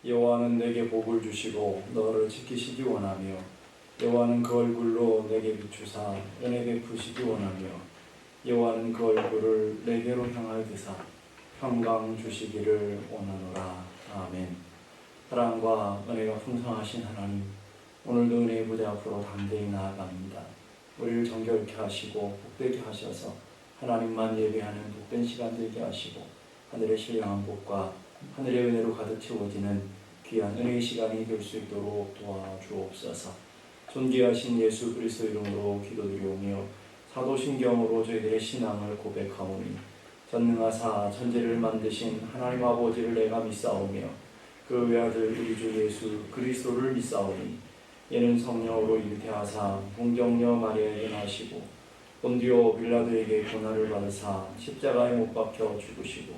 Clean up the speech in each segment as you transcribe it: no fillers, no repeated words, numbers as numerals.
여호와는 내게 복을 주시고 너를 지키시기 원하며 여호와는 그 얼굴로 내게 비추사 은혜 베푸시기 원하며 여호와는 그 얼굴을 내게로 향하여 드사 평강 주시기를 원하노라. 아멘. 사랑과 은혜가 풍성하신 하나님, 오늘도 은혜의 무대 앞으로 담대히 나아갑니다. 우리를 정결케 하시고 복되게 하셔서 하나님만 예배하는 복된 시간 되게 하시고 하늘의 신령한 복과 하늘의 은혜로 가득 채워지는 귀한 은혜의 시간이 될 수 있도록 도와주옵소서. 존귀하신 예수 그리스도 이름으로 기도드리오며 사도신경으로 저희들의 신앙을 고백하오니 전능하사 천지를 만드신 하나님 아버지를 내가 믿사오며 그 외아들 우리 주 예수 그리스도를 믿사오니 이는 성령으로 잉태하사 동정녀 마리아에게 나시고 본디오 빌라도에게 고난을 받으사 십자가에 못 박혀 죽으시고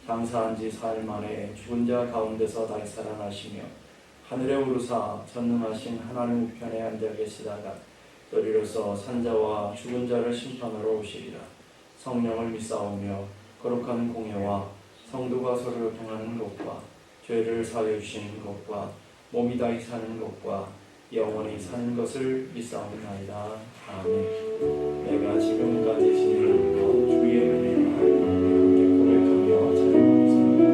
장사한 지 4일 만에 죽은 자 가운데서 다시 살아나시며 하늘에 오르사 전능하신 하나님 우편에 앉아 계시다가 또리로서 산자와 죽은 자를 심판하러 오시리라. 성령을 믿사오며 거룩한 공예와 성도가 서로 교통하는 것과 죄를 사하여 주시는 것과 몸이 다시 사는 것과 영원히 사는 것을 믿사옵나이다. 아멘. 내가 지금까지 지내온 것 주의 은혜를 함께 고백하며 찬양하겠습니다.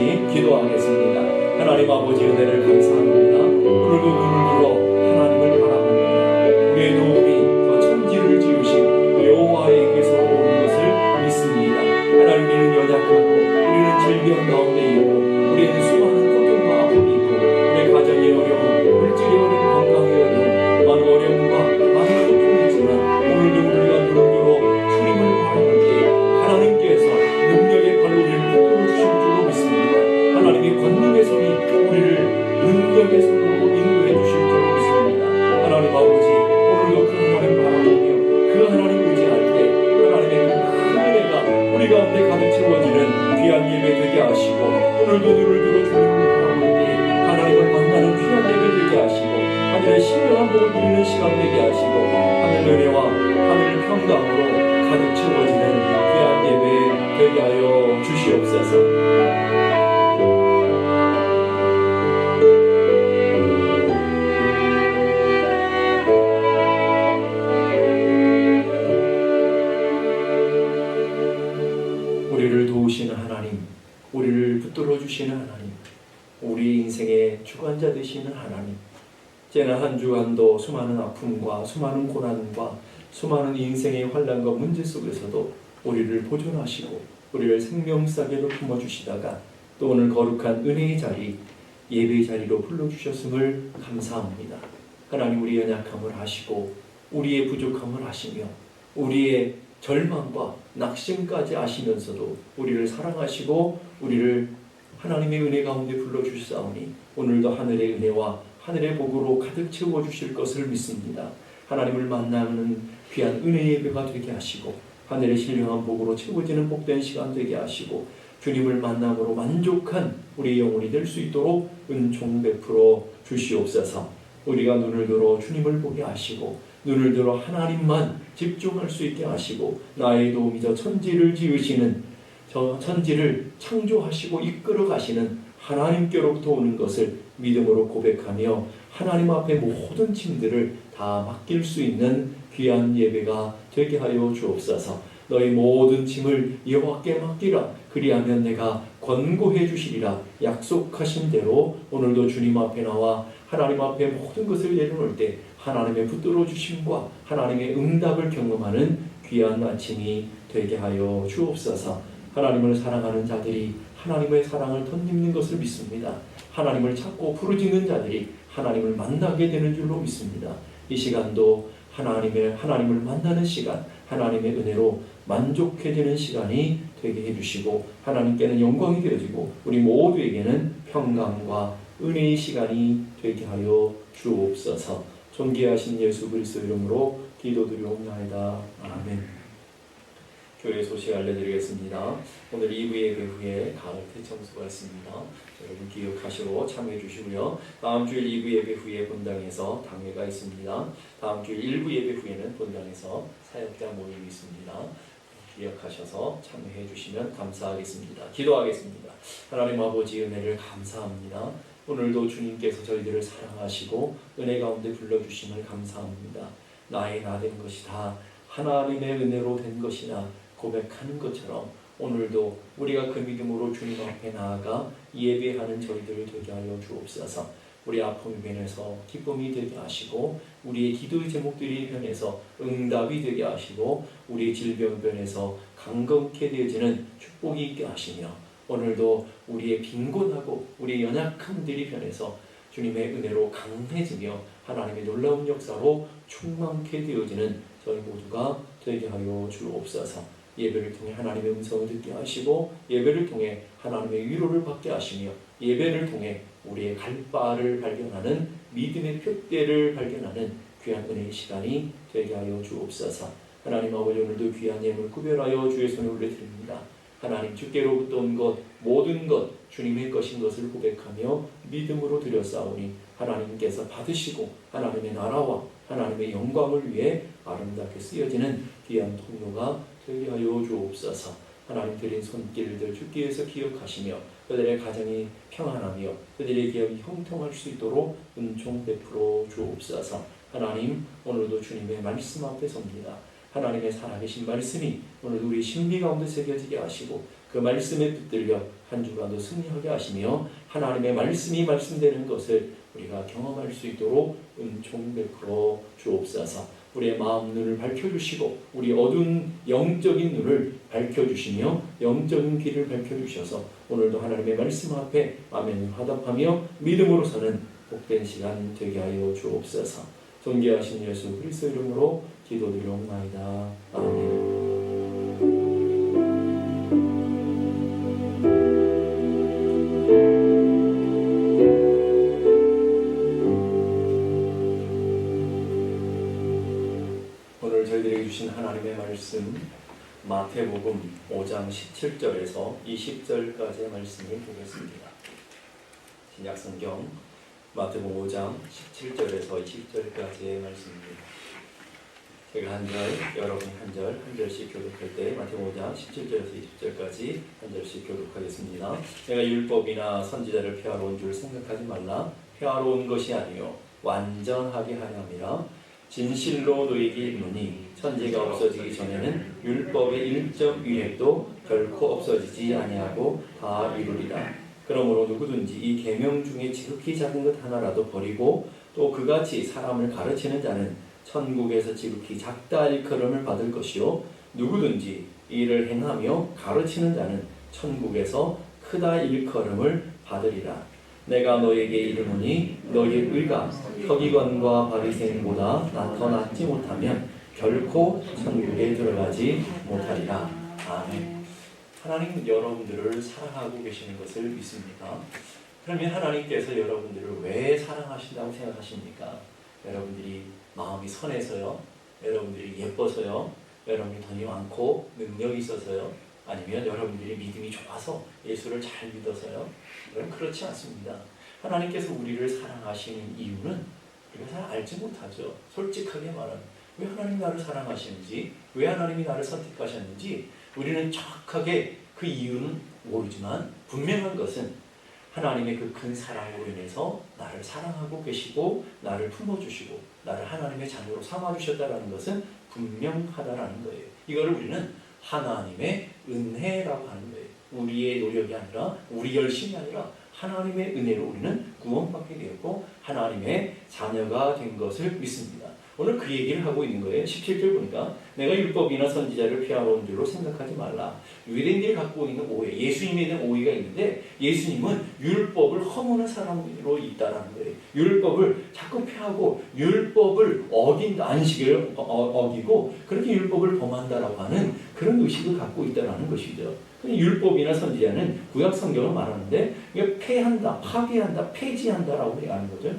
기도하겠습니다. 하나님 아버지 은혜를 감사합니다. 오늘도 눈을 들어 하나님을 바라봅니다. 우리의 도움이 저 천지를 지으신 여호와에게서 오는 것을 믿습니다. 하나님께는 연약하고 우리는 질병 가운데 있고 우리는 수많은 고통과 아픔이 있고 우리의 가정이 어려운 물질이 어려운 건강이 어려운 많은 어려움과 많은 고통이 있지만 오늘도 우리가 눈을 들어 주님을 바라볼 때 하나님께서 능력의 발로 우리를 붙들어 주실 줄로 믿습니다. 하나님의 권능의 손이 우리를 능력의 손으로 인도해 주실 줄로 믿습니다. 하나님 아버지 오늘도 그 하나님 바라보며 그 하나님 의지할 때 하나님의 그 은혜가 우리 가운데 가득 채워지는 귀한 예배 되게 하시고 오늘도 눈을 들어 주님을 바라볼 때 하나님을 만나는 귀한 예배 되게 하시고 하늘의 신령한 복을 누리는 시간 되게 하시고 하늘 은혜와 하늘 평강으로 가득 채워지는 귀한 예배 되게 하여 주시옵소서. 우리를 도우시는 하나님, 우리를 붙들어 주시는 하나님, 우리 인생의 주관자 되시는 하나님, 지난 한 주간도 수많은 아픔과 수많은 고난과 수많은 인생의 환난과 문제 속에서도 우리를 보존하시고 우리를 생명싸게로 품어주시다가 또 오늘 거룩한 은혜의 자리, 예배의 자리로 불러주셨음을 감사합니다. 하나님 우리의 연약함을 아시고 우리의 부족함을 아시며 우리의 절망과 낙심까지 아시면서도 우리를 사랑하시고 우리를 하나님의 은혜 가운데 불러주시사오니 오늘도 하늘의 은혜와 하늘의 복으로 가득 채워주실 것을 믿습니다. 하나님을 만나는 귀한 은혜의 예배가 되게 하시고 하늘의 신령한 복으로 채워지는 복된 시간 되게 하시고 주님을 만남으로 만족한 우리의 영혼이 될 수 있도록 은총 베풀어 주시옵소서. 우리가 눈을 들어 주님을 보게 하시고 눈을 들어 하나님만 집중할 수 있게 하시고 나의 도움이자 천지를 지으시는 저 천지를 창조하시고 이끌어 가시는 하나님께로부터 오는 것을 믿음으로 고백하며 하나님 앞에 모든 짐들을 다 맡길 수 있는 귀한 예배가 되게 하여 주옵소서. 너희 모든 짐을 여호와께 맡기라. 그리하면 내가 권고해 주시리라. 약속하신 대로 오늘도 주님 앞에 나와 하나님 앞에 모든 것을 내려놓을 때 하나님의 붙들어 주심과 하나님의 응답을 경험하는 귀한 아침이 되게 하여 주옵소서. 하나님을 사랑하는 자들이 하나님의 사랑을 덧입는 것을 믿습니다. 하나님을 찾고 부르짖는 자들이 하나님을 만나게 되는 줄로 믿습니다. 이 시간도 하나님을 만나는 시간, 하나님의 은혜로 만족해 되는 시간이 되게 해주시고 하나님께는 영광이 되어지고 우리 모두에게는 평강과 은혜의 시간이 되게 하여 주옵소서. 존귀하신 예수 그리스도 이름으로 기도드리옵나이다. 아멘. 교회 소식 알려드리겠습니다. 오늘 2부 예배 후에 가을 대청소가 있습니다. 여러분 기억하시고 참여해 주시고요. 다음 주일 2부 예배 후에 본당에서 당회가 있습니다. 다음 주일 1부 예배 후에는 본당에서 사역자 모임이 있습니다. 기억하셔서 참여해 주시면 감사하겠습니다. 기도하겠습니다. 하나님 아버지 은혜를 감사합니다. 오늘도 주님께서 저희들을 사랑하시고 은혜 가운데 불러주심을 감사합니다. 나의 나 된 것이 다 하나님의 은혜로 된 것이나 고백하는 것처럼 오늘도 우리가 그 믿음으로 주님 앞에 나아가 예배하는 저희들을 되게 하여 주옵소서. 우리 아픔이 변해서 기쁨이 되게 하시고 우리의 기도의 제목들이 변해서 응답이 되게 하시고 우리의 질병 변해서 강건케 되어지는 축복이 있게 하시며 오늘도 우리의 빈곤하고 우리의 연약함들이 변해서 주님의 은혜로 강해지며 하나님의 놀라운 역사로 충만케 되어지는 저희 모두가 되게 하여 주옵소서. 예배를 통해 하나님의 음성을 듣게 하시고 예배를 통해 하나님의 위로를 받게 하시며 예배를 통해 우리의 갈 바를 발견하는 믿음의 표대를 발견하는 귀한 은혜의 시간이 되게 하여 주옵소서. 하나님 아버지 오늘도 귀한 예물 구별하여 주의 손에 올려드립니다. 하나님 주께로부터 온 것 모든 것 주님의 것인 것을 고백하며 믿음으로 드렸사오니 하나님께서 받으시고 하나님의 나라와 하나님의 영광을 위해 아름답게 쓰여지는 귀한 통로가 되게 하여 주옵소서. 하나님 드린 손길들 주께서 기억하시며 그들의 가정이 평안하며 그들의 기업이 형통할 수 있도록 은총 베풀어 주옵소서. 하나님 오늘도 주님의 말씀 앞에 섭니다. 하나님의 살아계신 말씀이 오늘 우리 신비 가운데 새겨지게 하시고 그 말씀에 붙들려 한 주간도 승리하게 하시며 하나님의 말씀이 말씀되는 것을 우리가 경험할 수 있도록 은총 베풀어 주옵소서. 우리의 마음 눈을 밝혀주시고 우리 어두운 영적인 눈을 밝혀주시며 영적인 길을 밝혀주셔서 오늘도 하나님의 말씀 앞에 아멘 화답하며 믿음으로 서는 복된 시간 되게 하여 주옵소서. 존귀하신 예수 그리스도 이름으로 기도드리옵나이다. 아멘. 오늘 저희들에게 주신 하나님의 말씀 마태복음 5장 17절에서 20절까지의 말씀을 보겠습니다. 신약성경 마태복음 5장 17절에서 20절까지의 말씀입니다. 제가 한 절, 여러분이 한 절, 한 절씩 교독할 때 마태복음 5장 17절에서 20절까지 한 절씩 교독하겠습니다. 내가 율법이나 선지자를 폐하러 온 줄 생각하지 말라. 폐하러 온 것이 아니요 완전하게 하려 함이라. 진실로 너희에게 이르노니 천지가 없어지기 전에는 율법의 일점 위액도 결코 없어지지 아니하고 다 이루리라. 그러므로 누구든지 이 계명 중에 지극히 작은 것 하나라도 버리고 또 그같이 사람을 가르치는 자는 천국에서 지극히 작다 일컬음을 받을 것이요 누구든지 이를 행하며 가르치는 자는 천국에서 크다 일컬음을 받으리라. 내가 너에게 이르노니 너희의 의가 서기관과 바리새인보다 더 낫지 못하면 결코 천국에 들어가지 못하리라. 아멘. 하나님은 여러분들을 사랑하고 계시는 것을 믿습니다. 그러면 하나님께서 여러분들을 왜 사랑하신다고 생각하십니까? 여러분들이 마음이 선해서요? 여러분들이 예뻐서요? 여러분이 돈이 많고 능력이 있어서요? 아니면 여러분들이 믿음이 좋아서 예수를 잘 믿어서요? 그럼 그렇지 않습니다. 하나님께서 우리를 사랑하시는 이유는 우리가 잘 알지 못하죠. 솔직하게 말하면 왜 하나님이 나를 사랑하시는지, 왜 하나님이 나를 선택하셨는지 우리는 정확하게 그 이유는 모르지만 분명한 것은 하나님의 그 큰 사랑으로 인해서 나를 사랑하고 계시고 나를 품어주시고 나를 하나님의 자녀로 삼아주셨다는 것은 분명하다라는 거예요. 이거를 우리는 하나님의 은혜라고 하는 거예요. 우리의 노력이 아니라 우리 열심이 아니라 하나님의 은혜로 우리는 구원받게 되었고 하나님의 자녀가 된 것을 믿습니다. 오늘 그 얘기를 하고 있는 거예요. 17절 보니까 내가 율법이나 선지자를 피하러 온 줄로 생각하지 말라. 유대인들이 갖고 있는 오해, 예수님에 대한 오해가 있는데 예수님은 율법을 허무는 사람으로 있다라는 거예요. 율법을 자꾸 피하고 율법을 어긴다, 안식을 어기고 그렇게 율법을 범한다라고 하는 그런 의식을 갖고 있다라는 것이죠. 율법이나 선지자는 구약 성경을 말하는데 폐한다, 파괴한다, 폐지한다라고 얘기하는 거죠.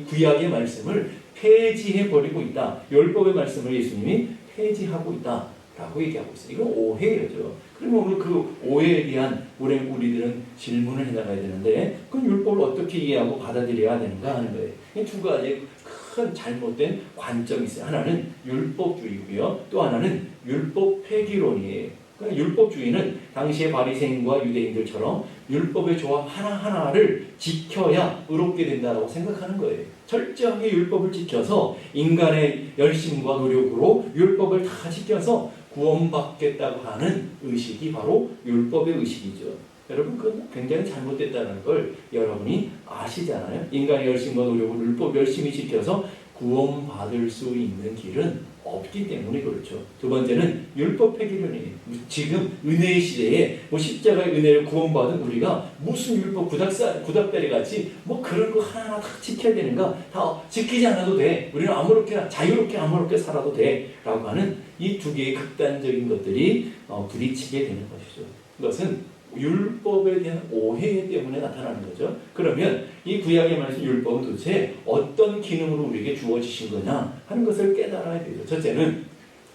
구약의 말씀을 폐지해버리고 있다. 율법의 말씀을 예수님이 폐지하고 있다라고 얘기하고 있어요. 이건 오해죠. 그러면 오늘 그 오해에 대한 우리들은 질문을 해나가야 되는데 그럼 율법을 어떻게 이해하고 받아들여야 되는가 하는 거예요. 이 두 가지 큰 잘못된 관점이 있어요. 하나는 율법주의고요. 또 하나는 율법 폐기론이에요. 그러니까 율법주의는 당시의 바리새인과 유대인들처럼 율법의 조항 하나하나를 지켜야 의롭게 된다고 생각하는 거예요. 철저하게 율법을 지켜서 인간의 열심과 노력으로 율법을 다 지켜서 구원받겠다고 하는 의식이 바로 율법의 의식이죠. 여러분 그건 굉장히 잘못됐다는 걸 여러분이 아시잖아요. 인간의 열심과 노력으로 율법 열심히 지켜서 구원받을 수 있는 길은 없기 때문에 그렇죠. 두 번째는 율법 폐기론이에요. 지금 은혜의 시대에 십자가의 은혜를 구원받은 우리가 무슨 율법 구닥다리 같이 그런 거 하나하나 다 지켜야 되는가? 다 지키지 않아도 돼. 우리는 아무렇게 자유롭게 아무렇게 살아도 돼. 라고 하는 이 두 개의 극단적인 것들이 부딪히게 되는 것이죠. 그것은 율법에 대한 오해 때문에 나타나는 거죠. 그러면 이 구약의 말씀 율법은 도대체 어떤 기능으로 우리에게 주어지신 거냐 하는 것을 깨달아야 되죠. 첫째는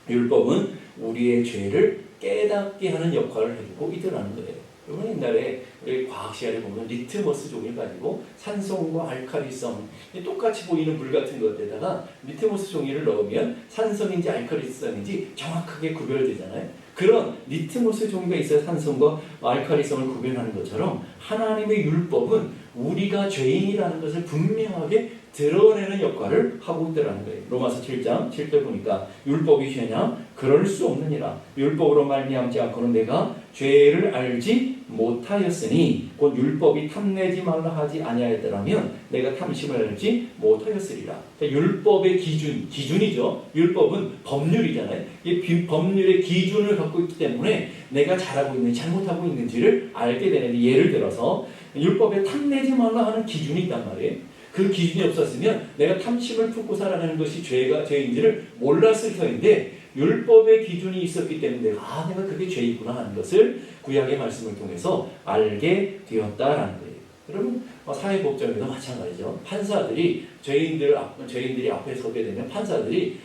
율법은 우리의 죄를 깨닫게 하는 역할을 해주고 있더라는 거예요. 여러분 옛날에 우리 과학 시간에 보면 리트머스 종이를 가지고 산성과 알칼리성 똑같이 보이는 불 같은 것에다가 리트머스 종이를 넣으면 산성인지 알칼리성인지 정확하게 구별되잖아요. 그런 리트머스 종이가 있어야 산성과 알칼리성을 구별하는 것처럼 하나님의 율법은 우리가 죄인이라는 것을 분명하게 드러내는 역할을 하고 있더라는 거예요. 로마서 7장 7절 보니까 율법이 죄냐? 그럴 수 없느니라. 율법으로 말미암지 않고는 내가 죄를 알지 못하였으니 곧 율법이 탐내지 말라 하지 아니하였더라면 내가 탐심을 알지 못하였으리라. 그러니까 율법의 기준이죠. 율법은 법률이잖아요. 이 법률의 기준을 갖고 있기 때문에 내가 잘하고 있는지 잘못하고 있는지를 알게 되는데, 예를 들어서 율법에 탐내지 말라 하는 기준이 있단 말이에요. 그 기준이 없었으면 내가 탐심을 품고 살아가는 것이 죄인지를 몰랐을 터인데, 율법의 기준이 있었기 때문에 내가 그게 죄이구나 하는 것을 구약의 말씀을 통해서 알게 되었다라는 거예요. 여러분, 사회복장에도 마찬가지죠. 판사들이 죄인들이 앞에 서게 되면 판사들이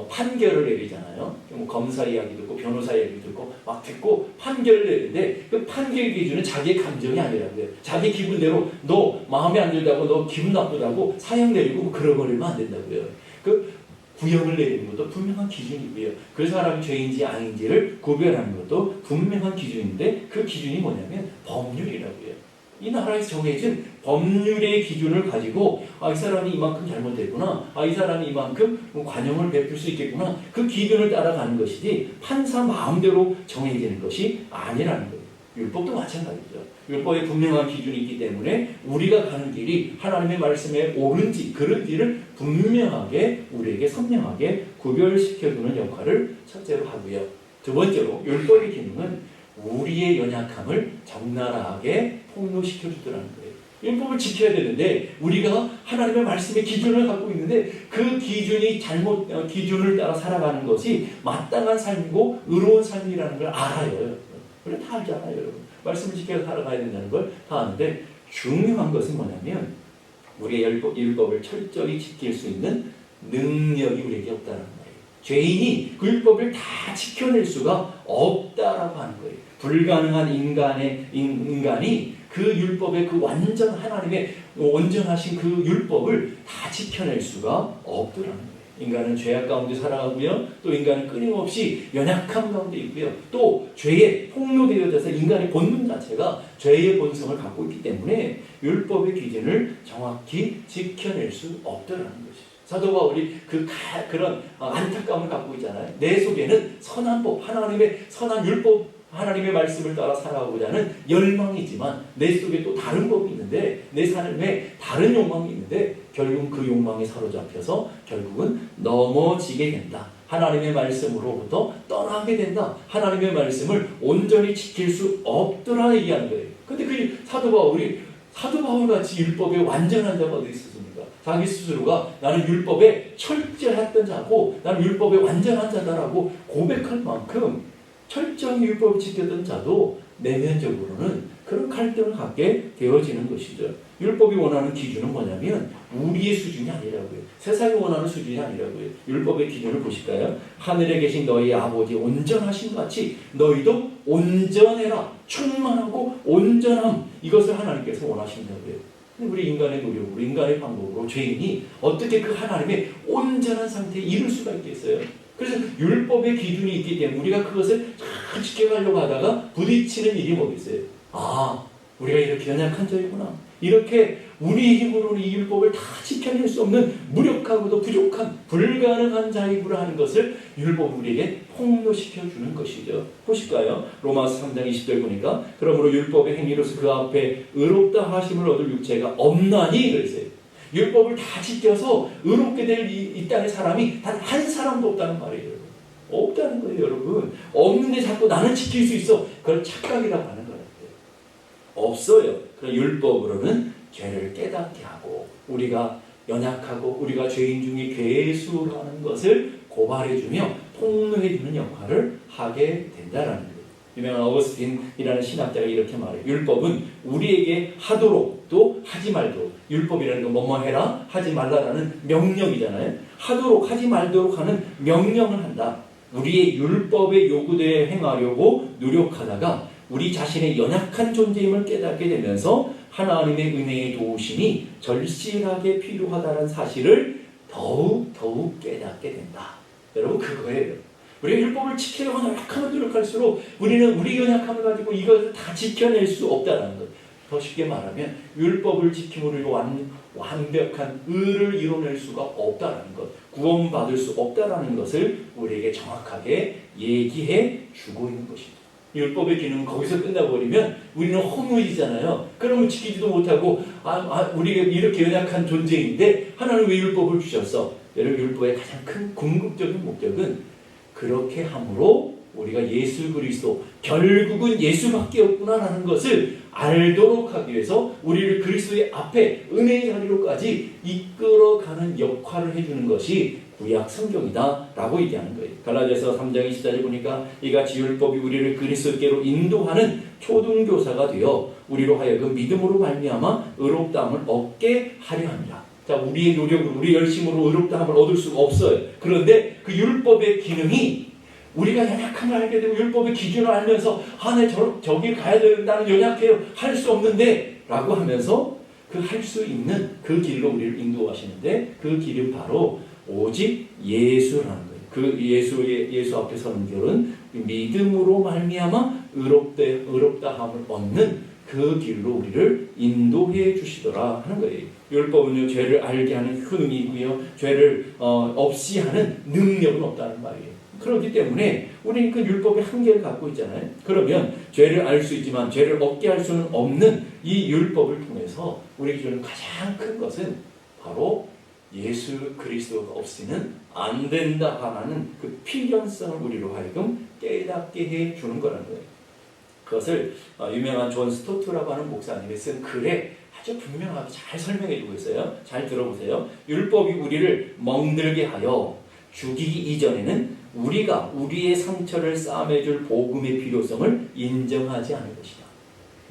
판결을 내리잖아요. 검사 이야기 듣고 변호사 이야기 듣고 막 듣고 판결을 내리는데, 그 판결 기준은 자기의 감정이 아니라고요. 자기 기분대로 너 마음에 안 들다고, 너 기분 나쁘다고 사형 내리고 그러버리면 안 된다고요. 그 구형을 내리는 것도 분명한 기준이고요. 그 사람이 죄인지 아닌지를 구별하는 것도 분명한 기준인데, 그 기준이 뭐냐면 법률이라고요. 이 나라에서 정해진 법률의 기준을 가지고 이 사람이 이만큼 잘못했구나, 이 사람이 이만큼 관용을 베풀 수 있겠구나, 그 기준을 따라가는 것이지 판사 마음대로 정해지는 것이 아니라는 거예요. 율법도 마찬가지죠. 율법에 분명한 기준이 있기 때문에 우리가 가는 길이 하나님의 말씀에 옳은지 그른지를 분명하게 우리에게 선명하게 구별시켜주는 역할을 첫째로 하고요. 두 번째로 율법의 기능은 우리의 연약함을 적나라하게 폭로시켜 주더라는 거예요. 율법을 지켜야 되는데 우리가 하나님의 말씀의 기준을 갖고 있는데, 그 기준을 따라 살아가는 것이 마땅한 삶이고 의로운 삶이라는 걸 알아요. 우리 다 알잖아요, 여러분. 말씀을 지켜서 살아가야 된다는 걸 다 아는데, 중요한 것은 뭐냐면 우리의 율법을 철저히 지킬 수 있는 능력이 우리에게 없다는 거예요. 죄인이 그 율법을 다 지켜낼 수가 없다라고 하는 거예요. 불가능한 인간이 그 율법의 그 완전 하나님의 온전하신 그 율법을 다 지켜낼 수가 없더라는 거예요. 인간은 죄악 가운데 살아가고요. 또 인간은 끊임없이 연약함 가운데 있고요. 또 죄에 폭로되어져서 인간의 본능 자체가 죄의 본성을 갖고 있기 때문에 율법의 기준을 정확히 지켜낼 수 없더라는 것이죠. 사도 바울이 그런 안타까움을 갖고 있잖아요. 내 속에는 선한 법, 하나님의 선한 율법, 하나님의 말씀을 따라 살아가고자 하는 열망이지만 내 속에 또 다른 법이 있는데, 내 삶에 다른 욕망이 있는데 결국은 그 욕망에 사로잡혀서 결국은 넘어지게 된다. 하나님의 말씀으로부터 떠나게 된다. 하나님의 말씀을 온전히 지킬 수 없더라 얘기하는 거예요. 근데 그 사도 바울같이 율법에 완전한 자가 어디 있었습니까? 자기 스스로가 나는 율법에 철저했던 자고 나는 율법에 완전한 자다라고 고백할 만큼 철저히 율법을 지켰던 자도 내면적으로는 그런 갈등을 갖게 되어지는 것이죠. 율법이 원하는 기준은 뭐냐면 우리의 수준이 아니라고요. 세상이 원하는 수준이 아니라고요. 율법의 기준을 보실까요? 하늘에 계신 너희 아버지 온전하신 같이 너희도 온전해라. 충만하고 온전함. 이것을 하나님께서 원하신다고요. 근데 우리 인간의 노력으로, 인간의 방법으로 죄인이 어떻게 그 하나님의 온전한 상태에 이룰 수가 있겠어요? 그래서 율법의 기준이 있기 때문에 우리가 그것을 잘 지켜가려고 하다가 부딪히는 일이 뭐겠어요? 우리가 이렇게 연약한 자이구나. 이렇게 우리의 힘으로는 이 율법을 다 지켜낼 수 없는 무력하고도 부족한 불가능한 자이구나 하는 것을 율법이 우리에게 폭로시켜주는 것이죠. 보실까요? 로마서 3장 20절 보니까 그러므로 율법의 행위로서 그 앞에 의롭다 하심을 얻을 육체가 없나니 그랬어요. 율법을 다 지켜서 의롭게 될 이 땅의 사람이 단 한 사람도 없다는 말이에요. 없다는 거예요, 여러분. 없는데 자꾸 나는 지킬 수 있어. 그걸 착각이라고 하는 거예요. 없어요. 그 율법으로는 죄를 깨닫게 하고 우리가 연약하고 우리가 죄인 중에 괴수라는 것을 고발해주며 폭로해주는 역할을 하게 된다라는 거예요. 유명한 어거스틴이라는 신학자가 이렇게 말해요. 율법은 우리에게 하도록 또 하지 말도록, 율법이라는 건 뭐뭐 해라 하지 말라라는 명령이잖아요. 하도록 하지 말도록 하는 명령을 한다. 우리의 율법의 요구대에 행하려고 노력하다가 우리 자신의 연약한 존재임을 깨닫게 되면서 하나님의 은혜의 도우심이 절실하게 필요하다는 사실을 더욱 깨닫게 된다. 여러분, 그거예요. 우리가 율법을 지키려고 노력하면 노력할수록 우리는 우리 연약함을 가지고 이것을 다 지켜낼 수 없다는 것. 더 쉽게 말하면 율법을 지킴으로 완벽한 의를 이뤄낼 수가 없다라는 것, 구원받을 수 없다라는 것을 우리에게 정확하게 얘기해 주고 있는 것입니다. 율법의 기능은 거기서 끝나버리면 우리는 허무해지잖아요. 그러면 지키지도 못하고 우리가 이렇게 연약한 존재인데 하나님 왜 율법을 주셨어? 여러분, 율법의 가장 큰 궁극적인 목적은 그렇게 함으로 우리가 예수 그리스도, 결국은 예수밖에 없구나라는 것을 알도록 하기 위해서 우리를 그리스도의 앞에 은혜의 자리로까지 이끌어가는 역할을 해주는 것이 구약 성경이다 라고 얘기하는 거예요. 갈라디아서 3장 24절 보니까 이같이 율법이 우리를 그리스도께로 인도하는 초등교사가 되어 우리로 하여금 믿음으로 말미암아 의롭다함을 얻게 하려 합니다. 자, 우리의 노력으로, 우리 열심으로 의롭다함을 얻을 수가 없어요. 그런데 그 율법의 기능이 우리가 연약함을 알게 되고 율법의 기준을 알면서 내 저길 가야 된다는 연약해요. 할 수 없는데 라고 하면서 그 할 수 있는 그 길로 우리를 인도하시는데 그 길은 바로 오직 예수라는 거예요. 그 예수 앞에 서는 길은 믿음으로 말미암아 의롭다함을 얻는 그 길로 우리를 인도해 주시더라 하는 거예요. 율법은요, 죄를 알게 하는 효능이고요, 죄를 없이 하는 능력은 없다는 말이에요. 그렇기 때문에 우리는 그 율법의 한계를 갖고 있잖아요. 그러면 죄를 알 수 있지만 죄를 얻게 할 수는 없는 이 율법을 통해서 우리에게 주는 가장 큰 것은 바로 예수 그리스도가 없이는 안 된다 하는 그 필연성을 우리로 하여금 깨닫게 해 주는 거라는 거예요. 그것을 유명한 존 스토트라고 하는 목사님이 쓴 글에 아주 분명하게 잘 설명해 주고 있어요. 잘 들어보세요. 율법이 우리를 멍들게 하여 죽이기 이전에는 우리가 우리의 상처를 싸매줄 복음의 필요성을 인정하지 않을 것이다.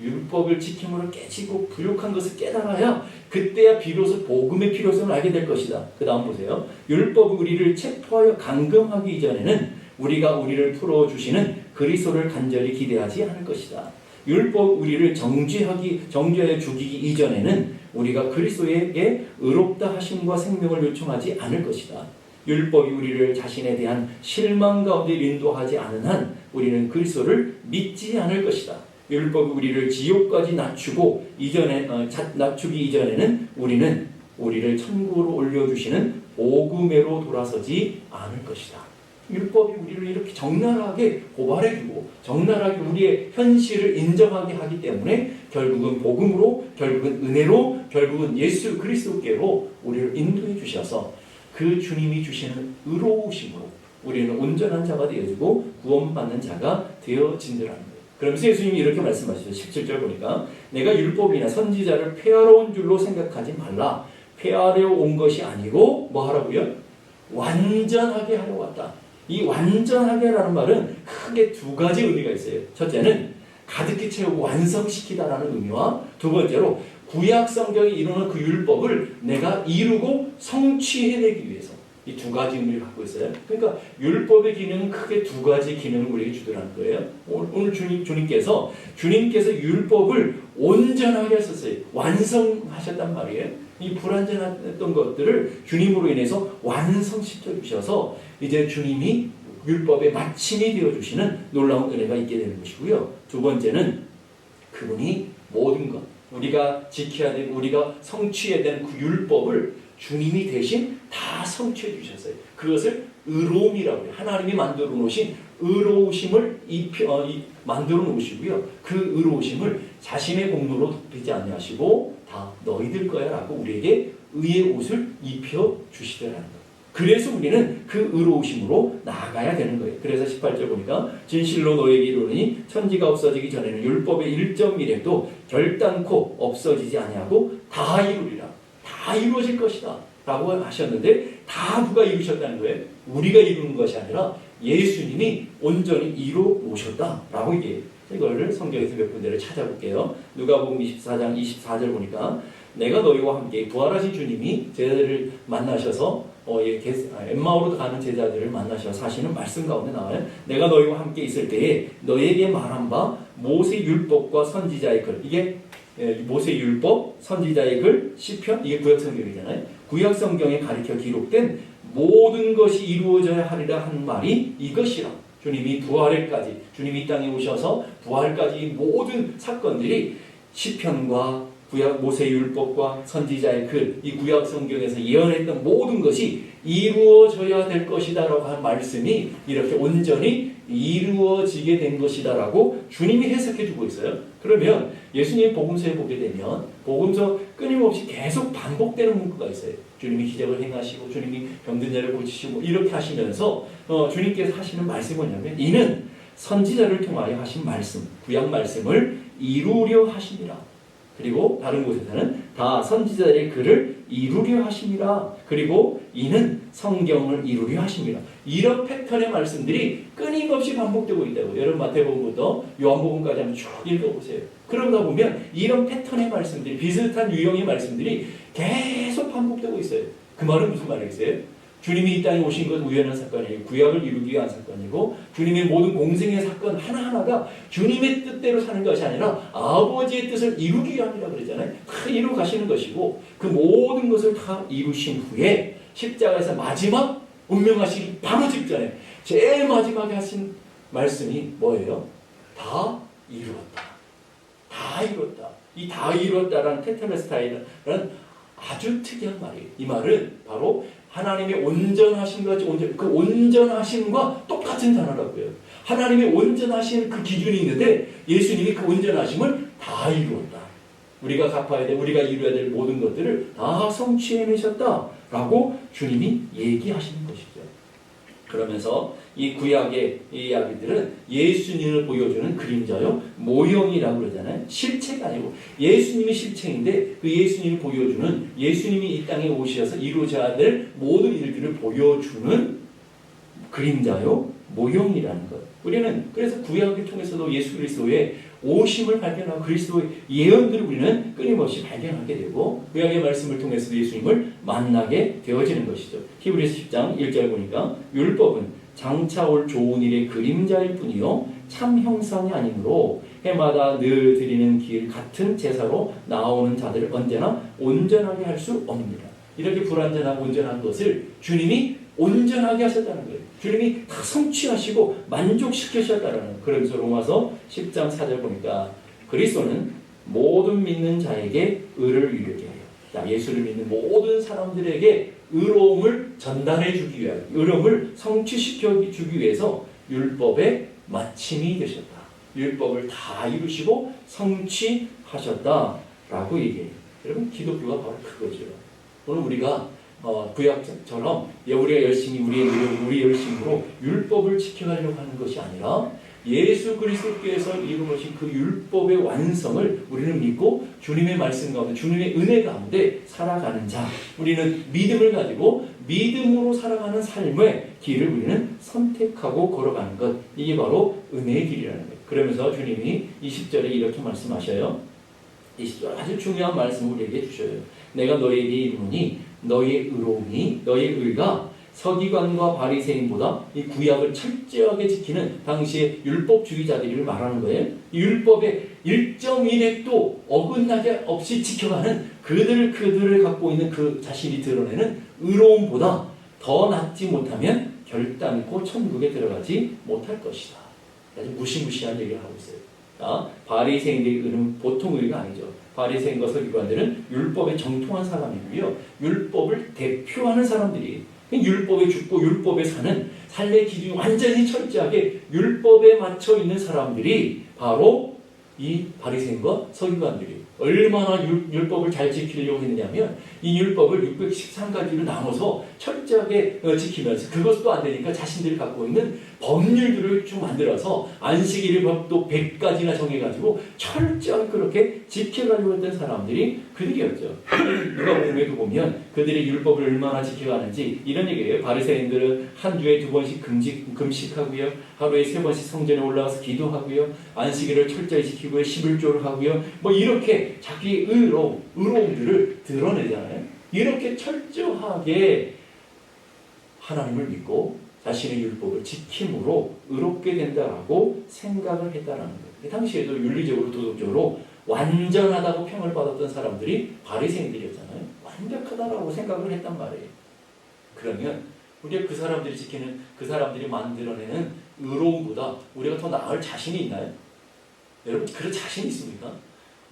율법을 지킴으로 깨지고 부욕한 것을 깨달아야 그때야 비로소 복음의 필요성을 알게 될 것이다. 그 다음 보세요. 율법이 우리를 체포하여 감금하기 이전에는 우리가 우리를 풀어주시는 그리스도를 간절히 기대하지 않을 것이다. 율법 우리를 정죄하여 죽이기 이전에는 우리가 그리스도에게 의롭다 하심과 생명을 요청하지 않을 것이다. 율법이 우리를 자신에 대한 실망 가운데 인도하지 않은 한 우리는 그리스도를 믿지 않을 것이다. 율법이 우리를 지옥까지 낮추기 이전에는 우리를 천국으로 올려주시는 복음으로 돌아서지 않을 것이다. 율법이 우리를 이렇게 적나라하게 고발해주고 적나라하게 우리의 현실을 인정하게 하기 때문에 결국은 복음으로, 결국은 은혜로, 결국은 예수 그리스도께로 우리를 인도해 주셔서 그 주님이 주시는 의로우심으로 우리는 온전한 자가 되어지고 구원받는 자가 되어진다는 거예요. 그러면서 예수님이 이렇게 말씀하시죠. 17절 보니까 내가 율법이나 선지자를 폐하러 온 줄로 생각하지 말라. 폐하려 온 것이 아니고 뭐 하라고요? 완전하게 하러 왔다. 이 완전하게라는 말은 크게 두 가지 의미가 있어요. 첫째는 가득히 채우고 완성시키다라는 의미와 두 번째로 구약 성경에 이루는 그 율법을 내가 이루고 성취해내기 위해서 이 두 가지 의미를 갖고 있어요. 그러니까 율법의 기능은 크게 두 가지 기능을 우리에게 주더라는 거예요. 오늘 주님께서 율법을 온전하게 하셨어요. 완성하셨단 말이에요. 이 불완전했던 것들을 주님으로 인해서 완성시켜 주셔서 이제 주님이 율법의 마침이 되어주시는 놀라운 은혜가 있게 되는 것이고요. 두 번째는 그분이 모든 것, 우리가 지켜야 되고 우리가 성취해야 되는 그 율법을 주님이 대신 다 성취해 주셨어요. 그것을 의로움이라고 해요. 하나님이 만들어 놓으신 의로우심을 만들어 놓으시고요. 그 의로우심을 자신의 공로로 덮이지 아니하시고 다 너희들 거야 라고 우리에게 의의 옷을 입혀 주시더라는 거예요. 그래서 우리는 그 의로우심으로 나아가야 되는 거예요. 그래서 18절 보니까 진실로 너에게 이르노니 천지가 없어지기 전에는 율법의 1.1획도 결단코 없어지지 아니하고 다 이루리라. 다 이루어질 것이다 라고 하셨는데 다 누가 이루셨다는 거예요? 우리가 이루는 것이 아니라 예수님이 온전히 이루어 오셨다라고 얘기해요. 이걸 성경에서 몇 군데를 찾아볼게요. 누가복음 24장 24절 보니까 내가 너희와 함께 부활하신 주님이 제자들을 만나셔서 엠마오로 가는 제자들을 만나셔서 하시는 말씀 가운데 나와요. 내가 너희와 함께 있을 때에 너희에게 말한 바 모세 율법과 선지자의 글, 이게 모세 율법, 선지자의 글, 시편, 이게 구약 성경이잖아요. 구약 성경에 가리켜 기록된 모든 것이 이루어져야 하리라 한 말이 이것이라. 주님이 부활에까지, 주님이 이 땅에 오셔서 부활까지 모든 사건들이 시편과 구약 모세 율법과 선지자의 글, 이 구약 성경에서 예언했던 모든 것이 이루어져야 될 것이다라고 한 말씀이 이렇게 온전히 이루어지게 된 것이다라고 주님이 해석해 주고 있어요. 그러면 예수님 복음서에 보게 되면 복음서 끊임없이 계속 반복되는 문구가 있어요. 주님이 기적을 행하시고 주님이 병든 자를 고치시고 이렇게 하시면서 주님께서 하시는 말씀이 뭐냐면 이는 선지자를 통하여 하신 말씀, 구약 말씀을 이루려 하심이라. 그리고 다른 곳에서는 다 선지자의 글을 이루려 하심이라. 그리고 이는 성경을 이루려 하심이라. 이런 패턴의 말씀들이 끊임없이 반복되고 있다고. 여러분 마태복음부터 요한복음까지 한번 쭉 읽어보세요. 그러다 보면 이런 패턴의 말씀들이 비슷한 유형의 말씀들이 계속 반복되고 있어요. 그 말은 무슨 말이겠어요? 주님이 이 땅에 오신 것 우연한 사건이에요. 구약을 이루기 위한 사건이고 주님의 모든 공생의 사건 하나하나가 주님의 뜻대로 사는 것이 아니라 아버지의 뜻을 이루기 위함이라 그랬잖아요. 다 이루어 가시는 것이고 그 모든 것을 다 이루신 후에 십자가에서 마지막 운명하시기 바로 직전에 제일 마지막에 하신 말씀이 뭐예요? 다 이루었다. 다 이루었다. 이 다 이루었다라는 테텔레스타이라는 아주 특이한 말이에요. 이 말은 바로 하나님의 온전하심과 그 온전하심과 똑같은 단어라고요. 하나님의 온전하신 그 기준이 있는데 예수님이 그 온전하심을 다 이루었다. 우리가 갚아야 될, 우리가 이루어야 될 모든 것들을 다 성취해내셨다라고 주님이 얘기하시는 것이죠. 그러면서 이 구약의 이 이야기들은 예수님을 보여주는 그림자요, 모형이라고 그러잖아요. 실체가 아니고 예수님이 실체인데 그 예수님을 보여주는, 예수님이 이 땅에 오셔서 이루어져야 될 모든 일들을 보여주는 그림자요, 모형이라는 것. 우리는 그래서 구약을 통해서도 예수 그리스도의 오심을 발견하고 그리스도의 예언들을 우리는 끊임없이 발견하게 되고 구약의 말씀을 통해서도 예수님을 만나게 되어지는 것이죠. 히브리서 10장 1절 보니까 율법은 장차 올 좋은 일의 그림자일 뿐이요 참 형상이 아니므로 해마다 늘 드리는 길 같은 제사로 나오는 자들을 언제나 온전하게 할 수 없느니라. 이렇게 불완전하고 온전한 것을 주님이 온전하게 하셨다는 거예요. 주님이 다 성취하시고 만족시키셨다는. 그러면서 로마서 10장 4절 보니까 그리스도는 모든 믿는 자에게 의를 이루게 해요. 자, 예수를 믿는 모든 사람들에게 의로움을 전달해 주기 위하여, 의로움을 성취시켜 주기 위해서 율법의 마침이 되셨다. 율법을 다 이루시고 성취하셨다라고 얘기해요. 여러분 기독교가 바로 그거죠. 오늘 우리가 구약처럼 우리가 열심히 우리의 노력, 우리 열심으로 율법을 지켜가려고 하는 것이 아니라 예수 그리스도께서 이루어진 그 율법의 완성을 우리는 믿고 주님의 말씀 가운데, 주님의 은혜 가운데 살아가는 자, 우리는 믿음을 가지고 믿음으로 살아가는 삶의 길을 우리는 선택하고 걸어가는 것, 이게 바로 은혜의 길이라는 거예요. 그러면서 주님이 20절에 이렇게 말씀하셔요. 20절 아주 중요한 말씀을 우리에게 주셔요. 내가 너희에게 이르노니 너희의 의로움이, 너희의 의가 서기관과 바리새인보다 이 구약을 철저하게 지키는 당시의 율법주의자들을 말하는 거예요. 이 율법의 1.1획도 어긋나게 없이 지켜가는 그들을 갖고 있는 그 자신이 드러내는 의로움보다 더 낫지 못하면 결단코 천국에 들어가지 못할 것이다. 아주 무시무시한 얘기를 하고 있어요. 바리새인들의 의는 보통 의가 아니죠. 바리새인과 서기관들은 율법에 정통한 사람이고요. 율법을 대표하는 사람들이 율법에 죽고 율법에 사는 삶의 기준이 완전히 철저하게 율법에 맞춰 있는 사람들이 바로 이 바리새인과 서기관들이 얼마나 율법을 잘 지키려고 했느냐면 이 율법을 613가지로 나눠서 철저하게 지키면서 그것도 안 되니까 자신들이 갖고 있는 법률들을 좀 만들어서 안식일의 법도 100가지나 정해가지고 철저하게 그렇게 지켜가려고 했던 사람들이 그들이었죠. 누가복음에도 보면 그들의 율법을 얼마나 지켜가는지 이런 얘기예요. 바리새인들은 한 주에 2번씩 금식하고요. 하루에 3번씩 성전에 올라가서 기도하고요. 안식일을 철저히 지키고요. 11조를 하고요. 뭐 이렇게 자기의 의로움들을 드러내잖아요. 이렇게 철저하게 하나님을 믿고 자신의 율법을 지킴으로 의롭게 된다라고 생각을 했다라는 거예요. 그 당시에도 윤리적으로 도덕적으로 완전하다고 평을 받았던 사람들이 바리새인들이었잖아요. 완벽하다라고 생각을 했단 말이에요. 그러면 우리가 그 사람들이 지키는, 그 사람들이 만들어내는 의로움보다 우리가 더 나을 자신이 있나요? 여러분 그런 자신 있습니까?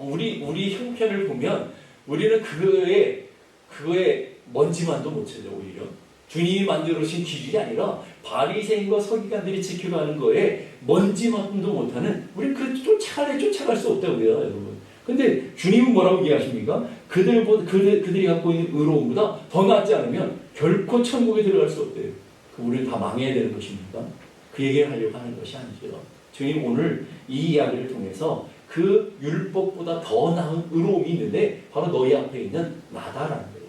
우리 형편을 보면 우리는 그거에 먼지만도 못 찾아. 오히려 주님이 만들어주신 기준이 아니라 바리새인과 서기관들이 지켜가는 거에 먼지만도 못하는, 우리 쫓아갈 수 없다고요, 여러분. 근데 주님은 뭐라고 얘기하십니까? 그들이 갖고 있는 의로움보다 더 낫지 않으면 결코 천국에 들어갈 수 없대요. 우리는 다 망해야 되는 것입니까? 그 얘기를 하려고 하는 것이 아니죠. 주님 오늘 이 이야기를 통해서 그 율법보다 더 나은 의로움이 있는데 바로 너희 앞에 있는 나다라는 거예요.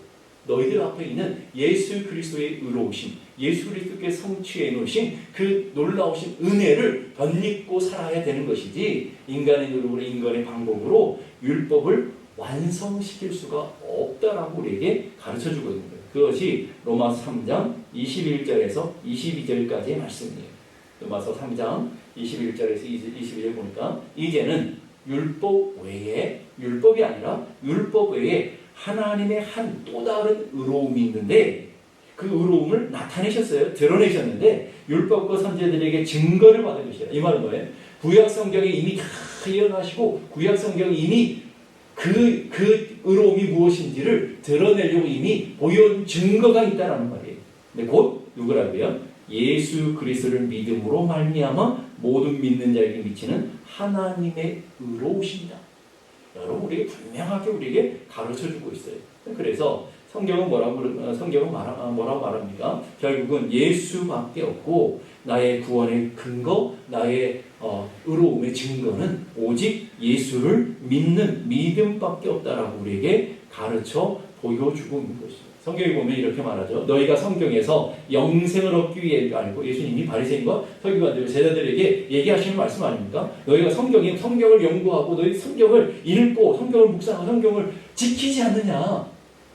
너희들 앞에 있는 예수 그리스도의 의로우심, 예수 그리스도께서 성취해 놓으신 그 놀라우신 은혜를 덧입고 살아야 되는 것이지, 인간의 노력으로, 인간의 방법으로 율법을 완성시킬 수가 없다라고 우리에게 가르쳐주고 있는 거예요. 그것이 로마서 3장 21절에서 22절까지의 말씀이에요. 로마서 3장 21절에서 22절 보니까 이제는 율법이 아니라 율법 외에 하나님의 한 또 다른 의로움이 있는데, 그 의로움을 나타내셨어요. 드러내셨는데 율법과 선지자들에게 증거를 받으셨어요. 이 말은 뭐예요? 구약 성경에 이미 다 예언하시고 구약 성경이 이미 그 의로움이 무엇인지를 드러내려고 이미 보여준 증거가 있다라는 말이에요. 근데 곧 누구라고요? 예수 그리스도를 믿음으로 말미암아 모든 믿는 자에게 미치는 하나님의 의로우십니다. 여러분, 우리에게 분명하게 우리에게 가르쳐주고 있어요. 그래서 성경은 뭐라고 말합니까? 결국은 예수밖에 없고 나의 구원의 근거, 나의 의로움의 증거는 오직 예수를 믿는 믿음밖에 없다라고 우리에게 가르쳐 보여주고 있는 것이죠. 성경에 보면 이렇게 말하죠. 너희가 성경에서 영생을 얻기 위해 알고, 예수님이 바리새인과 서기관들, 제자들에게 얘기하시는 말씀 아닙니까? 너희가 성경을 연구하고 너희 성경을 읽고 성경을 묵상하고 성경을 지키지 않느냐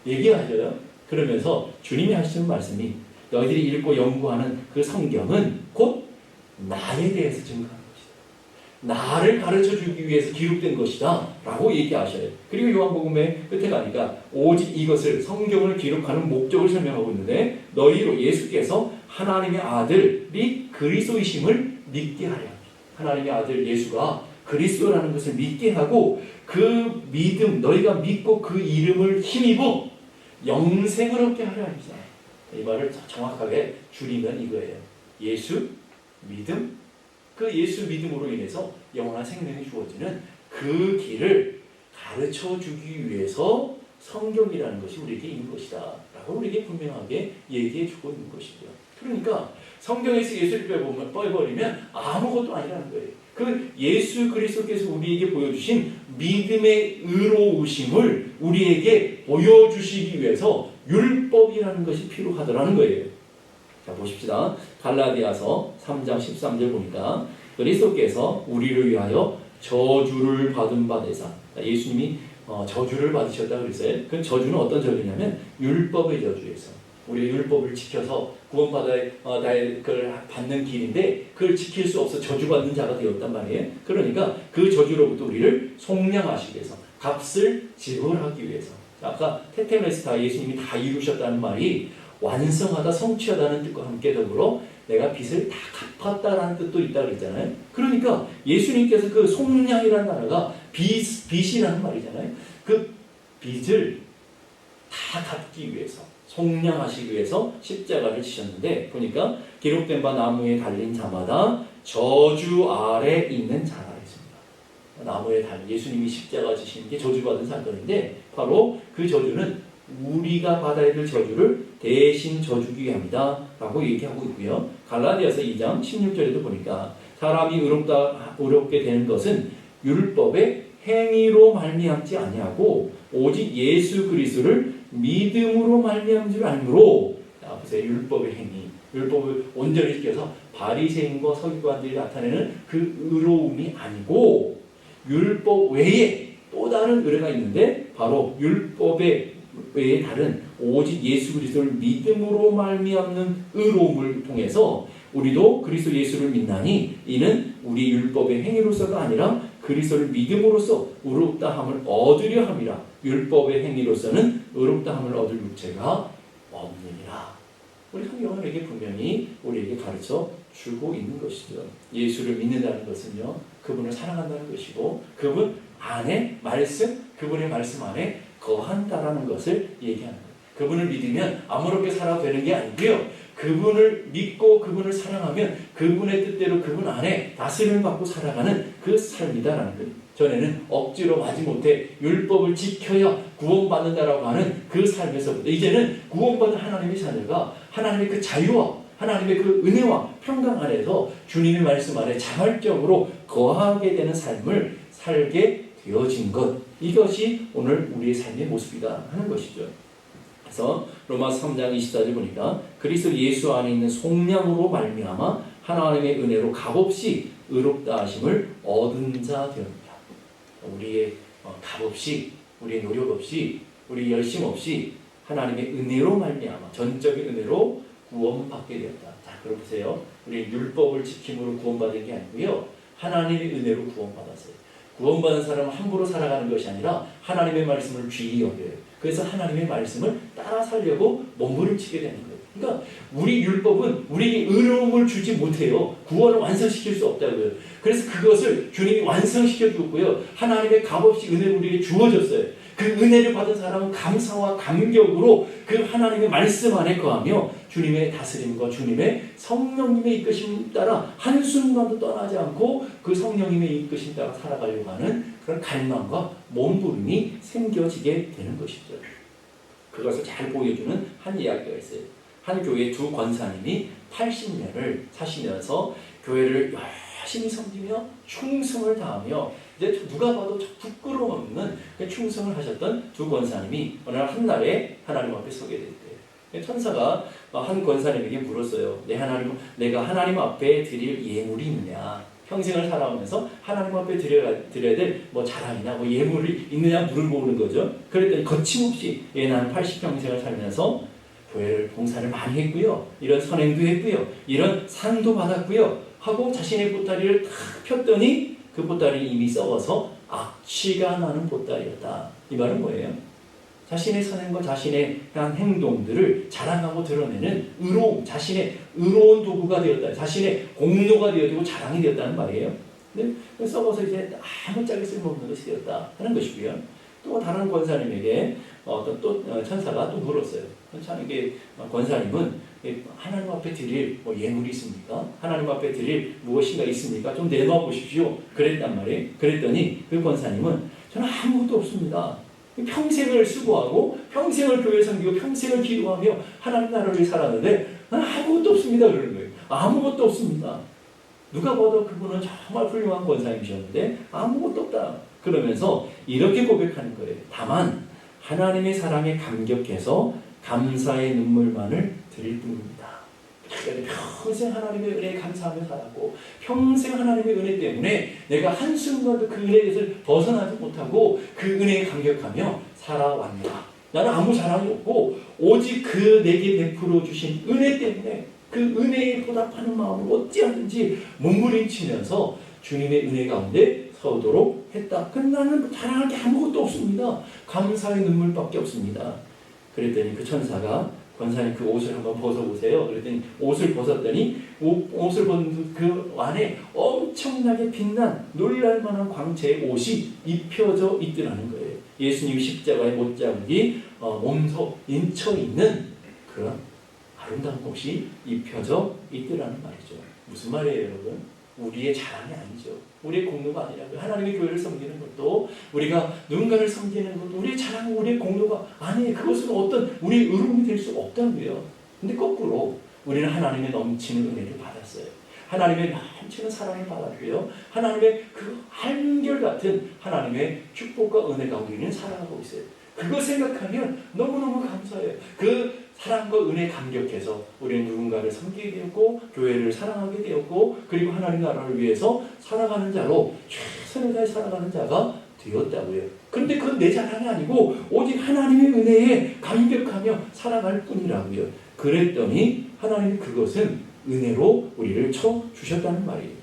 얘기하셔요. 그러면서 주님이 하시는 말씀이, 너희들이 읽고 연구하는 그 성경은 곧 나에 대해서 증거하는 것이다. 나를 가르쳐주기 위해서 기록된 것이다 라고 얘기하셔요. 그리고 요한복음의 끝에 가니까 오직 이것을, 성경을 기록하는 목적을 설명하고 있는데, 너희로 예수께서 하나님의 아들이 그리스도이심을 믿게 하려. 하나님의 아들 예수가 그리스도라는 것을 믿게 하고, 그 믿음, 너희가 믿고 그 이름을 힘입어 영생을 얻게 하려 합니다. 이 말을 정확하게 줄이면 이거예요. 예수, 믿음, 그 예수 믿음으로 인해서 영원한 생명이 주어지는 그 길을 가르쳐주기 위해서 성경이라는 것이 우리에게 있는 것이다 라고 우리에게 분명하게 얘기해주고 있는 것이죠. 그러니까 성경에서 예수를 빼버리면 아무것도 아니라는 거예요. 그 예수 그리스도께서 우리에게 보여주신 믿음의 의로우심을 우리에게 보여주시기 위해서 율법이라는 것이 필요하더라는 거예요. 자, 보십시다. 갈라디아서 3장 13절 보니까 그리스도께서 우리를 위하여 저주를 받은 바 되사, 예수님이 저주를 받으셨다고 그랬어요. 그 저주는 어떤 저주냐면 율법의 저주에서, 우리 율법을 지켜서 구원받아야 그걸 받는 길인데 그걸 지킬 수 없어 저주받는 자가 되었단 말이에요. 그러니까 그 저주로부터 우리를 속량하시기 위해서, 값을 지불하기 위해서. 아까 테텔레스타, 예수님이 다 이루셨다는 말이 완성하다, 성취하다는 뜻과 함께 더불어 내가 빚을 다 갚았다라는 뜻도 있다고 그랬잖아요. 그러니까 예수님께서 그 속량이라는 단어가 빚이라는 말이잖아요. 그 빚을 다 갚기 위해서, 속량하시기 위해서 십자가를 지셨는데, 보니까 기록된 바 나무에 달린 자마다 저주 아래 있는 자라 했습니다. 나무에 달린, 예수님이 십자가 지신 게 저주받은 사건인데, 바로 그 저주는 우리가 받아야 될 저주를 대신 져주기 위함이다 라고 얘기하고 있고요. 갈라디아서 2장 16절에도 보니까 사람이 의롭게 되는 것은 율법의 행위로 말미암지 아니하고 오직 예수 그리스도를 믿음으로 말미암은 줄 알므로, 보세요. 율법의 행위, 율법을 온전히 지켜서 바리새인과 서기관들이 나타내는 그 의로움이 아니고 율법 외에 또 다른 의뢰가 있는데, 바로 율법의 외에 다른 오직 예수 그리스도를 믿음으로 말미암는 의로움을 통해서 우리도 그리스도 예수를 믿나니 이는 우리 율법의 행위로서가 아니라 그리스도를 믿음으로써 의롭다함을 얻으려 함이라. 율법의 행위로서는 의롭다함을 얻을 육체가 없느니라. 우리 성경은 이렇게 분명히 우리에게 가르쳐 주고 있는 것이죠. 예수를 믿는다는 것은요, 그분을 사랑한다는 것이고, 그분 안에 말씀, 그분의 말씀 안에 거한다라는 것을 얘기하는 거예요. 그분을 믿으면 아무렇게 살아도 되는 게 아니고요. 그분을 믿고 그분을 사랑하면 그분의 뜻대로 그분 안에 다스림을 받고 살아가는 그 삶이다라는 거예요. 전에는 억지로 마지못해 율법을 지켜야 구원받는다라고 하는 그 삶에서부터 이제는 구원받은 하나님의 자녀가 하나님의 그 자유와 하나님의 그 은혜와 평강 안에서 주님의 말씀 안에 자발적으로 거하게 되는 삶을 살게 되어진 것, 이것이 오늘 우리의 삶의 모습이다 하는 것이죠. 그래서 로마서 3장 24절 보니까 그리스도 예수 안에 있는 속량으로 말미암아 하나님의 은혜로 값없이 의롭다 하심을 얻은 자 되었다. 우리의 값없이, 우리의 노력 없이, 우리 열심 없이 하나님의 은혜로 말미암아 전적인 은혜로 구원받게 되었다. 자, 그럼 보세요. 우리 율법을 지킴으로 구원받은 게 아니고요. 하나님의 은혜로 구원받았어요. 구원받은 사람은 함부로 살아가는 것이 아니라 하나님의 말씀을 귀히 여겨요. 그래서 하나님의 말씀을 따라 살려고 몸부림치게 되는 거예요. 그러니까 우리 율법은 우리에게 의로움을 주지 못해요. 구원을 완성시킬 수 없다고요. 그래서 그것을 주님이 완성시켜 주었고요. 하나님의 값없이 은혜를 우리에게 주어졌어요. 그 은혜를 받은 사람은 감사와 감격으로 그 하나님의 말씀 안에 거하며 주님의 다스림과 주님의 성령님의 이끄심 따라 한순간도 떠나지 않고 그 성령님의 이끄심 따라 살아가려고 하는 그런 갈망과 몸부림이 생겨지게 되는 것이죠. 그것을 잘 보여주는 한 이야기가 있어요. 한 교회 두 권사님이 80년을 사시면서 교회를 열심히 섬기며 충성을 다하며 이제 누가 봐도 부끄러움 없는 충성을 하셨던 두 권사님이 어느 날 한날에 하나님 앞에 서게 됐대요. 천사가 한 권사님에게 물었어요. 내가 하나님 앞에 드릴 예물이 있느냐? 평생을 살아오면서 하나님 앞에 드려야 될 자랑이나 예물이 있느냐 물어보는 거죠. 그랬더니 거침없이 나는 80평생을 살면서 교회를 봉사를 많이 했고요. 이런 선행도 했고요. 이런 상도 받았고요. 하고 자신의 보따리를 탁 폈더니 그 보따리 이미 썩어서 악취가 나는 보따리였다. 이 말은 뭐예요? 자신의 선행과 자신의 한 행동들을 자랑하고 드러내는 의로움, 자신의 의로운 도구가 되었다. 자신의 공로가 되어지고 자랑이 되었다는 말이에요. 근데 썩어서 이제 아무짝에 쓸모없는 것이 되었다 하는 것이고요. 또 다른 권사님에게 또 천사가 또 물었어요. 이게 권사님은 하나님 앞에 드릴 예물이 있습니까? 하나님 앞에 드릴 무엇인가 있습니까? 좀 내놔 보십시오. 그랬단 말이에요. 그랬더니 그 권사님은 저는 아무것도 없습니다. 평생을 수고하고 평생을 교회 섬기고 평생을 기도하며 하나님 나라를 위해 살았는데 나는 아무것도 없습니다. 그러는 거예요. 아무것도 없습니다. 누가 봐도 그분은 정말 훌륭한 권사님이셨는데 아무것도 없다. 그러면서 이렇게 고백하는 거예요. 다만 하나님의 사랑에 감격해서 감사의 눈물만을 드릴 뿐입니다. 평생 하나님의 은혜에 감사하며 살았고 평생 하나님의 은혜 때문에 내가 한순간도 그 은혜에서 벗어나지 못하고 그 은혜에 감격하며 살아왔다. 나는 아무 자랑이 없고 오직 그 내게 베풀어 주신 은혜 때문에 그 은혜에 보답하는 마음으로 어찌하든지 몸부림치면서 주님의 은혜 가운데 서도록 했다. 나는 자랑할 게 아무것도 없습니다. 감사의 눈물밖에 없습니다. 그랬더니 그 천사가 권사님 그 옷을 한번 벗어보세요. 그랬더니 옷을 벗었더니 옷을 벗은 그 안에 엄청나게 빛난 놀랄만한 광채의 옷이 입혀져 있더라는 거예요. 예수님 십자가의 못자국이 몸소 인쳐있는 그런 아름다운 옷이 입혀져 있더라는 말이죠. 무슨 말이에요, 여러분? 우리의 자랑이 아니죠. 우리의 공로가 아니라고요. 하나님의 교회를 섬기는 것도 우리가 누군가를 섬기는 것도 우리의 자랑, 우리의 공로가 아니에요. 그것은 어떤 우리의 의로움이 될 수 없다고요. 근데 거꾸로 우리는 하나님의 넘치는 은혜를 받았어요. 하나님의 넘치는 사랑을 받았고요. 하나님의 그 한결같은 하나님의 축복과 은혜가 우리는 살아가고 있어요. 그거 생각하면 너무너무 감사해요. 그 사랑과 은혜에 감격해서 우리는 누군가를 섬기게 되었고 교회를 사랑하게 되었고 그리고 하나님 나라를 위해서 살아가는 자로 최선을 다해 살아가는 자가 되었다고요. 그런데 그건 내 자랑이 아니고 오직 하나님의 은혜에 감격하며 살아갈 뿐이라고요. 그랬더니 하나님이 그것은 은혜로 우리를 쳐주셨다는 말이에요.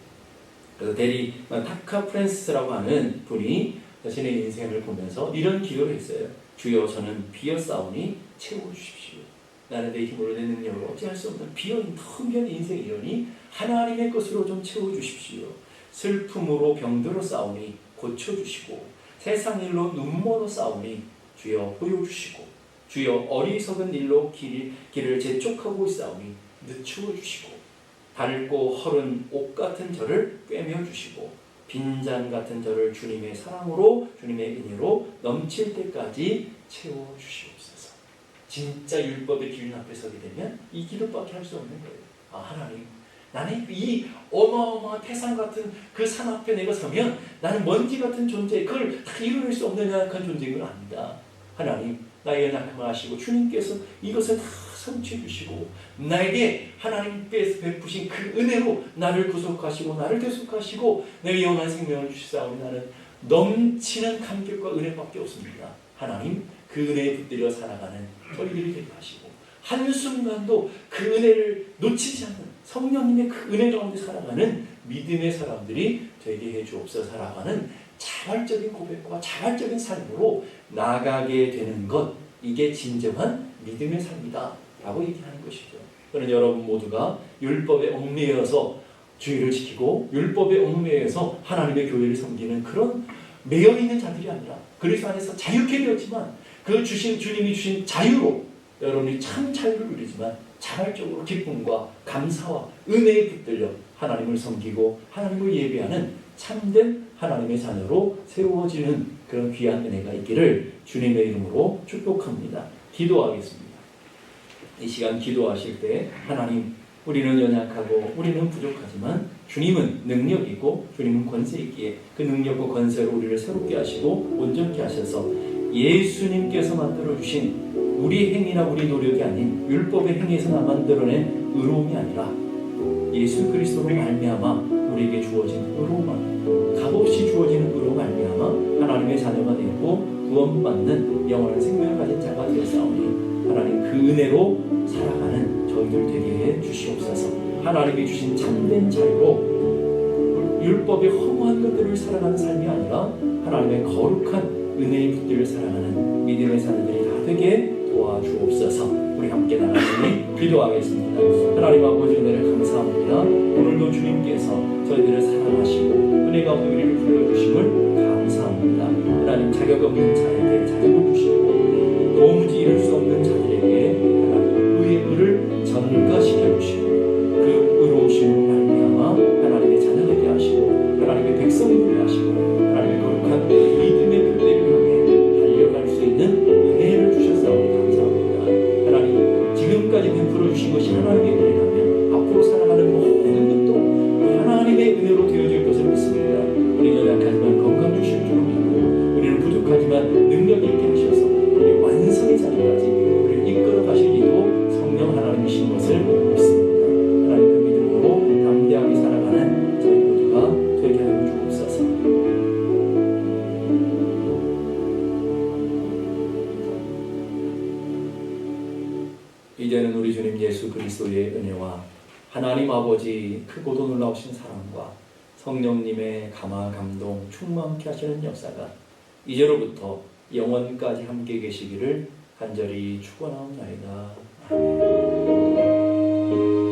그래서 대리 타카 프랜시스라고 하는 분이 자신의 인생을 보면서 이런 기도를 했어요. 주여 저는 비었사오니 채워주십시오. 나는 내 힘으로 내 능력으로 어찌할 수 없는 텅 빈 인생이려니 하나님의 것으로 좀 채워주십시오. 슬픔으로 병들어 싸우니 고쳐주시고 세상 일로 눈멀어 싸우니 주여 보여주시고 주여 어리석은 일로 길을 재촉하고 있사오니 늦추어 주시고 닳고 헐은 옷 같은 저를 꿰며 주시고 빈잔 같은 저를 주님의 사랑으로 주님의 은혜로 넘칠 때까지 채워 주시옵소서. 진짜 율법의 기준 앞에 서게 되면 이 기도밖에 할 수 없는 거예요. 하나님, 나는 이 어마어마한 태산 같은 그 산 앞에 내가 서면 나는 먼지 같은 존재, 그걸 다 이루어낼 수 없는 연약한 존재인 걸 압니다. 하나님, 나의 연약함을 아시고 주님께서 이것을 다 성취해 주시고 나에게 하나님께서 베푸신 그 은혜로 나를 구속하시고 나를 대속하시고 내게 영원한 생명을 주시사오니 나는 넘치는 감격과 은혜밖에 없습니다. 하나님, 그 은혜에 붙들려 살아가는 저희들이 되게 하시고 한순간도 그 은혜를 놓치지 않는 성령님의 그 은혜 가운데 살아가는 믿음의 사람들이 되게 해주옵소서. 살아가는 자발적인 고백과 자발적인 삶으로 나가게 되는 것, 이게 진정한 믿음의 삶이다 라고 얘기하는 것이죠. 그러나 여러분 모두가 율법에 얽매여서 주의를 지키고 율법에 얽매여서 하나님의 교회를 섬기는 그런 매여있는 자들이 아니라 그리스도 안에서 자유케 되었지만 그 주님이 주신 자유로 여러분이 참 자유를 누리지만 자발적으로 기쁨과 감사와 은혜에 붙들려 하나님을 섬기고 하나님을 예배하는 참된 하나님의 자녀로 세워지는 그런 귀한 은혜가 있기를 주님의 이름으로 축복합니다. 기도하겠습니다. 이 시간 기도하실 때 하나님, 우리는 연약하고 우리는 부족하지만 주님은 능력이고 주님은 권세 있기에 그 능력과 권세로 우리를 새롭게 하시고 온전케 하셔서 예수님께서 만들어주신 우리 행위나 우리 노력이 아닌 율법의 행위에서 만들어낸 의로움이 아니라 예수 그리스도로 말미암아 우리에게 주어진 의로움만, 값없이 주어지는 의로움 말미암아 하나님의 자녀가 되고 구원받는 영원한 생명을 가진 자가 되었사오니 하나님, 그 은혜로 살아가는 저희들 되게 해 주시옵소서. 하나님이 주신 참된 자유로 율법의 허무한 것들을 살아가는 삶이 아니라 하나님의 거룩한 은혜에 붙들려 살아가는 믿음의 사람들이 다 되게 도와주옵소서. 우리 함께 나가시니 기도하겠습니다. 하나님 아버지, 은혜를 감사합니다. 오늘도 주님께서 저희들을 사랑하시고 은혜 가운데 우리를 불러주심을 감사합니다. 하나님, 자격 없는 자에게 자격을 주시고 도무지 이룰 수 없는 자들에게 하나님 의를 전가시켜 주시고 그 의로우심을 말미암아 하나님의 자녀 되게 하시고 하나님의 백성이 되게 하시고 하나님의 거룩한 믿음의 그대를 향해 달려갈 수 있는 은혜를 주셔서 감사합니다. 하나님, 지금까지 베풀어 주신 것이 하나님의 은혜라면 앞으로 살아가는 모든 것도 하나님의 은혜로 되어질 것을 믿습니다. 우리는 연약하지만 건강 주실 줄 믿고 우리는 부족하지만 능력 있게 하셔서 우리 완성의 자리까지 우리를 이끌어 가시기도 성령 하나님이신 것을 믿습니다. 하나님, 그 믿음으로 담대하게 살아가는 저희 모두가 되게 하여 주옵소서. 이제는 우리 주님 예수 그리스도의 은혜와 하나님 아버지 크고도 놀라우신 사랑과 성령님의 감화 감동 충만케 하시는 역사가 이제로부터 영원까지 함께 계시기를 간절히 축원하옵나이다. 아멘.